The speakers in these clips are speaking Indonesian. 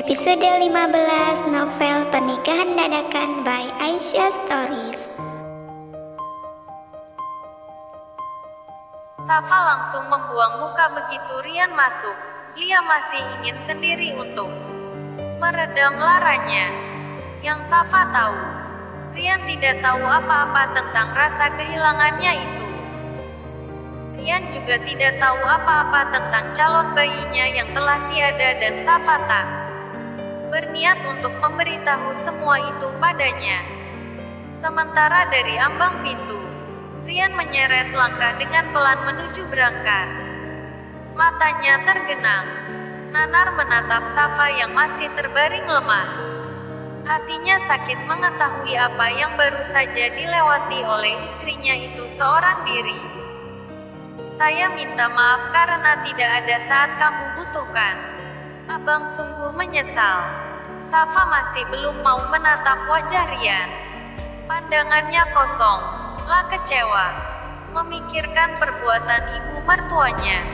Episode 15 novel Pernikahan Dadakan by Aisyah Stories. Safa langsung membuang muka begitu Rian masuk. Lia masih ingin sendiri untuk meredam laranya. Yang Safa tahu, Rian tidak tahu apa-apa tentang rasa kehilangannya itu. Rian juga tidak tahu apa-apa tentang calon bayinya yang telah tiada dan Safa tak berniat untuk memberitahu semua itu padanya. Sementara dari ambang pintu, Rian menyeret langkah dengan pelan menuju berangkat. Matanya tergenang. Nanar menatap Safa yang masih terbaring lemah. Hatinya sakit mengetahui apa yang baru saja dilewati oleh istrinya itu seorang diri. Saya minta maaf karena tidak ada saat kamu butuhkan. Abang sungguh menyesal. Safa masih belum mau menatap wajah Rian. Pandangannya kosong, lah kecewa, memikirkan perbuatan ibu mertuanya.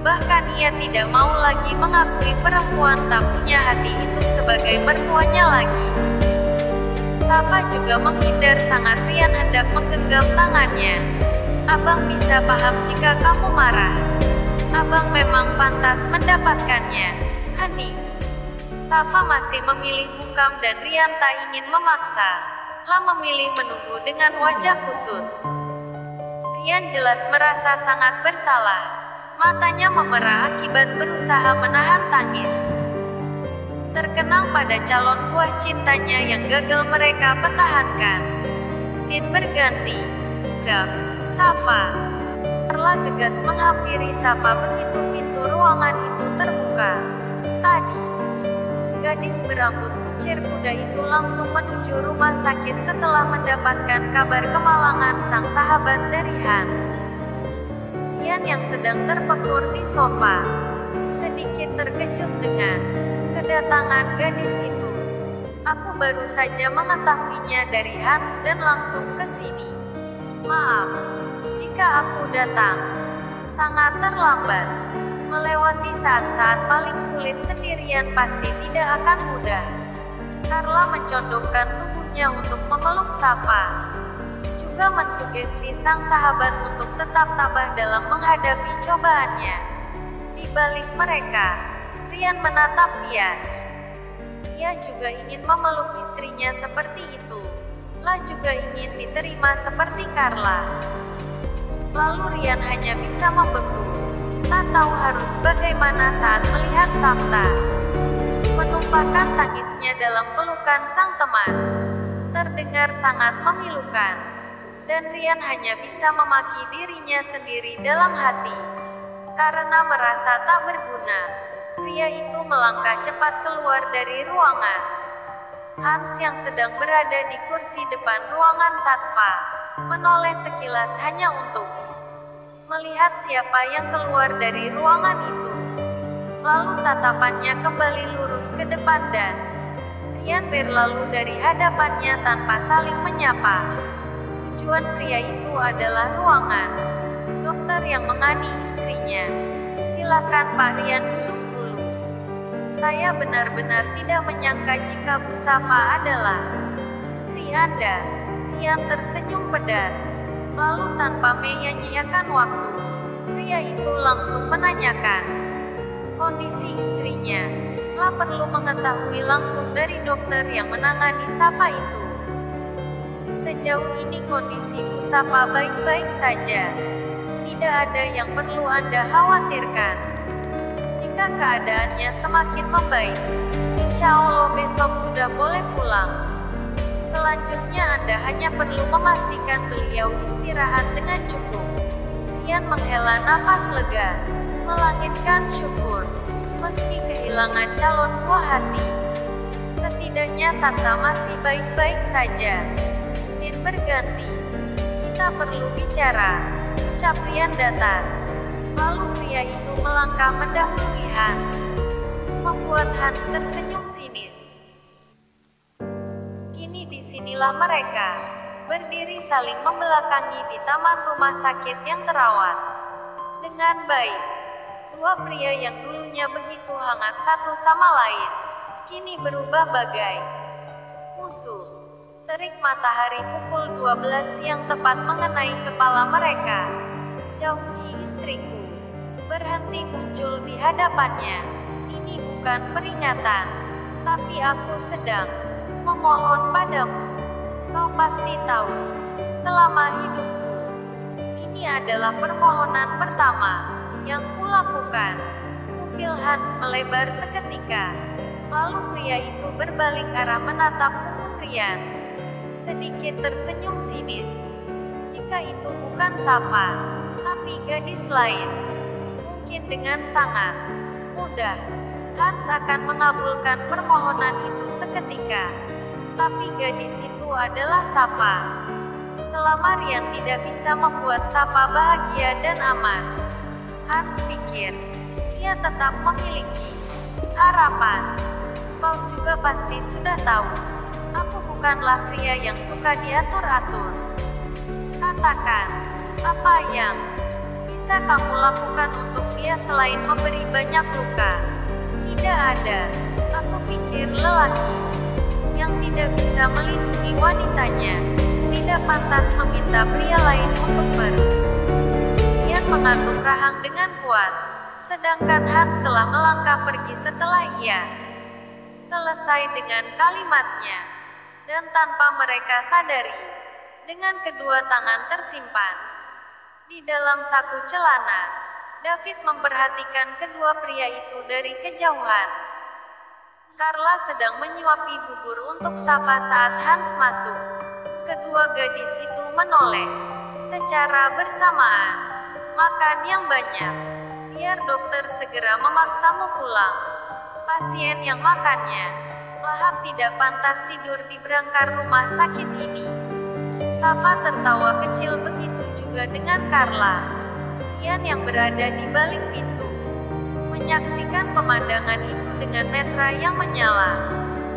Bahkan ia tidak mau lagi mengakui perempuan tak punya hati itu sebagai mertuanya lagi. Safa juga menghindar sangat. Rian hendak menggenggam tangannya. Abang bisa paham jika kamu marah. Abang memang pantas mendapatkannya, Hani. Safa masih memilih bungkam dan Rian tak ingin memaksa. Lah memilih menunggu dengan wajah kusut. Rian jelas merasa sangat bersalah. Matanya memerah akibat berusaha menahan tangis. Terkenang pada calon buah cintanya yang gagal mereka pertahankan. Scene berganti. Safa. Carla gegas menghampiri Safa begitu pintu ruangan itu terbuka. Tadi, gadis berambut kucir kuda itu langsung menuju rumah sakit setelah mendapatkan kabar kemalangan sang sahabat dari Hans. Rian yang sedang terpekur di sofa, sedikit terkejut dengan kedatangan gadis itu. Aku baru saja mengetahuinya dari Hans dan langsung ke sini. Maaf, jika aku datang sangat terlambat. Melewati saat-saat paling sulit sendirian pasti tidak akan mudah. Carla mencondongkan tubuhnya untuk memeluk Safa. Juga mensugesti sang sahabat untuk tetap tabah dalam menghadapi cobaannya. Di balik mereka, Rian menatap bias. Ia juga ingin memeluk istrinya seperti itu. Lah juga ingin diterima seperti Carla. Lalu Rian hanya bisa membeku. Tak tahu harus bagaimana saat melihat Safta menumpahkan tangisnya dalam pelukan sang teman. Terdengar sangat memilukan. Dan Rian hanya bisa memaki dirinya sendiri dalam hati. Karena merasa tak berguna, pria itu melangkah cepat keluar dari ruangan. Hans yang sedang berada di kursi depan ruangan Safa menoleh sekilas hanya untuk melihat siapa yang keluar dari ruangan itu. Lalu tatapannya kembali lurus ke depan dan Rian berlalu dari hadapannya tanpa saling menyapa. Tujuan pria itu adalah ruangan dokter yang mengani istrinya. Silakan Pak Rian duduk dulu. Saya benar-benar tidak menyangka jika Bu Safa adalah istri Anda. Rian tersenyum pedar. Lalu tanpa menyia-nyiakan waktu, pria itu langsung menanyakan kondisi istrinya. Lah perlu mengetahui langsung dari dokter yang menangani Safa itu. Sejauh ini kondisi Bu Safa baik-baik saja. Tidak ada yang perlu Anda khawatirkan. Jika keadaannya semakin membaik, insya Allah besok sudah boleh pulang. Selanjutnya Anda hanya perlu memastikan beliau istirahat dengan cukup. Rian menghela nafas lega, melangitkan syukur. Meski kehilangan calon buah hati, setidaknya Safta masih baik-baik saja. Scene berganti. Kita perlu bicara, ucap Rian datar. Lalu pria itu melangkah mendahului Hans, membuat Hans tersenyum sinis. Disinilah mereka, berdiri saling membelakangi di taman rumah sakit yang terawat dengan baik. Dua pria yang dulunya begitu hangat satu sama lain, kini berubah bagai musuh. Terik matahari pukul 12 siang tepat mengenai kepala mereka. Jauhi istriku. Berhenti muncul di hadapannya. Ini bukan peringatan, tapi aku sedang memohon padamu. Kau pasti tahu, selama hidupku, ini adalah permohonan pertama yang kulakukan. Pupil Hans melebar seketika. Lalu pria itu berbalik arah menatap punggung Rian. Sedikit tersenyum sinis. Jika itu bukan Safa, tapi gadis lain, mungkin dengan sangat mudah Hans akan mengabulkan permohonan itu seketika. Tapi gadis itu adalah Safa. Selama Rian tidak bisa membuat Safa bahagia dan aman, Hans pikir, ia tetap memiliki harapan. Kau juga pasti sudah tahu, aku bukanlah pria yang suka diatur-atur. Katakan, apa yang bisa kamu lakukan untuk dia selain memberi banyak luka? Tidak ada. Aku pikir lelaki yang tidak bisa melindungi wanitanya tidak pantas meminta pria lain untuk Rian mengatuk rahang dengan kuat, sedangkan Hans telah melangkah pergi setelah ia selesai dengan kalimatnya. Dan tanpa mereka sadari, dengan kedua tangan tersimpan di dalam saku celana, David memperhatikan kedua pria itu dari kejauhan. Carla sedang menyuapi bubur untuk Safa saat Hans masuk. Kedua gadis itu menoleh secara bersamaan. Makan yang banyak, biar dokter segera memaksamu pulang. Pasien yang makannya lahap tidak pantas tidur di berangkar rumah sakit ini. Safa tertawa kecil, begitu juga dengan Carla. Rian yang berada di balik pintu menyaksikan pemandangan itu dengan netra yang menyala.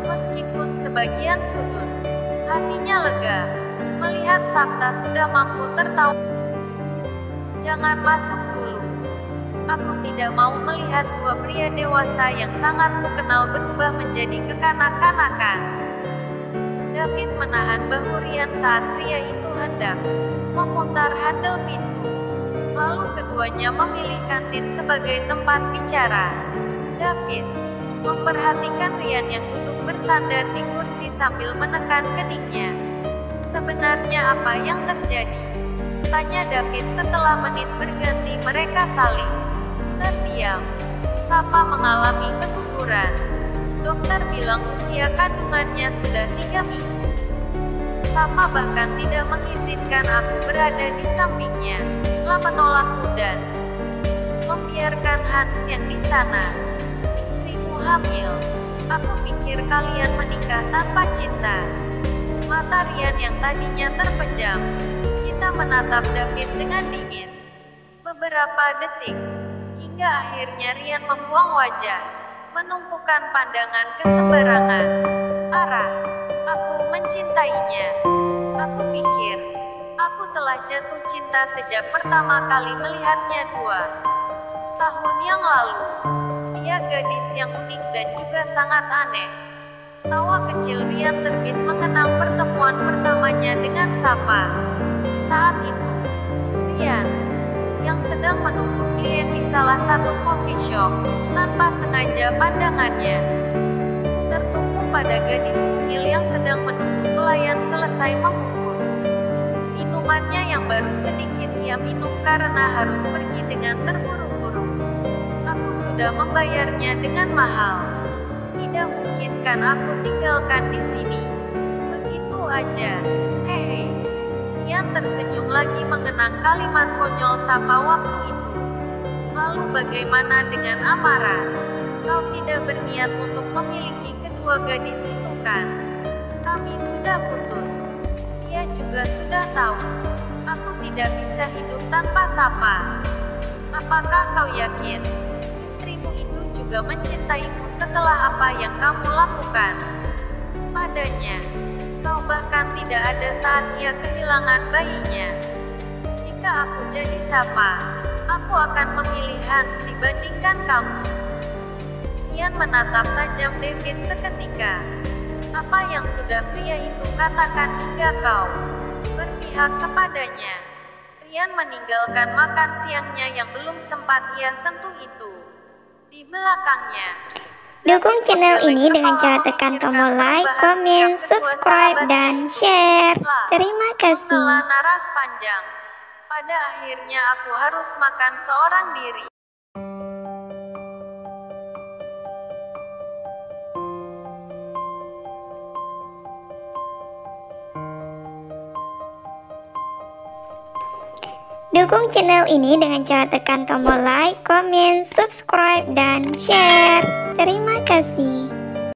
Meskipun sebagian sudut hatinya lega melihat Safta sudah mampu tertawa. Jangan masuk dulu. Aku tidak mau melihat dua pria dewasa yang sangat kukenal berubah menjadi kekanak-kanakan. David menahan bahu Rian saat pria itu hendak memutar handle pintu. Lalu keduanya memilih kantin sebagai tempat bicara. David memperhatikan Rian yang duduk bersandar di kursi sambil menekan keningnya. Sebenarnya apa yang terjadi? Tanya David setelah menit berganti mereka saling terdiam. Safa mengalami keguguran. Dokter bilang usia kandungannya sudah 3 minggu. Safa bahkan tidak mengizinkan aku berada di sampingnya. Telah menolakku dan membiarkan Hans yang di sana. Istrimu hamil. Aku pikir kalian menikah tanpa cinta. Mata Rian yang tadinya terpejam. Kita menatap David dengan dingin. Beberapa detik. Hingga akhirnya Rian membuang wajah, menumpukan pandangan ke sembarangan arah. Aku mencintainya. Aku pikir, aku telah jatuh cinta sejak pertama kali melihatnya 2 tahun yang lalu. Dia gadis yang unik dan juga sangat aneh. Tawa kecil Rian terbit mengenang pertemuan pertamanya dengan Safa. Saat itu, Rian yang sedang menunggu klien di salah satu coffee shop, tanpa sengaja pandangannya tertumpu pada gadis mungil yang sedang menunggu pelayan selesai membungkus minumannya yang baru sedikit ia minum karena harus pergi dengan terburu-buru. Aku sudah membayarnya dengan mahal. Tidak mungkin kan aku tinggalkan di sini begitu aja. Hehe. Rian tersenyum lagi mengenang kalimat konyol Safa waktu itu. Lalu bagaimana dengan Amara? Kau tidak berniat untuk memiliki kedua gadis itu kan? Kami sudah putus. Dia juga sudah tahu. Aku tidak bisa hidup tanpa Safa. Apakah kau yakin istrimu itu juga mencintaimu setelah apa yang kamu lakukan padanya? Kau bahkan tidak ada saat ia kehilangan bayinya. Jika aku jadi Safa, aku Aku akan memilih Hans dibandingkan kamu. Ryan menatap tajam David seketika. Apa yang sudah pria itu katakan hingga kau berpihak kepadanya? Ryan meninggalkan makan siangnya yang belum sempat ia sentuh itu. Di belakangnya, Dukung channel ini dengan cara tekan tombol like, komen, subscribe, dan share. Terima kasih. Setelah naras panjang, pada akhirnya aku harus makan seorang diri. Dukung channel ini dengan cara tekan tombol like, komen, subscribe, dan share. Terima kasih.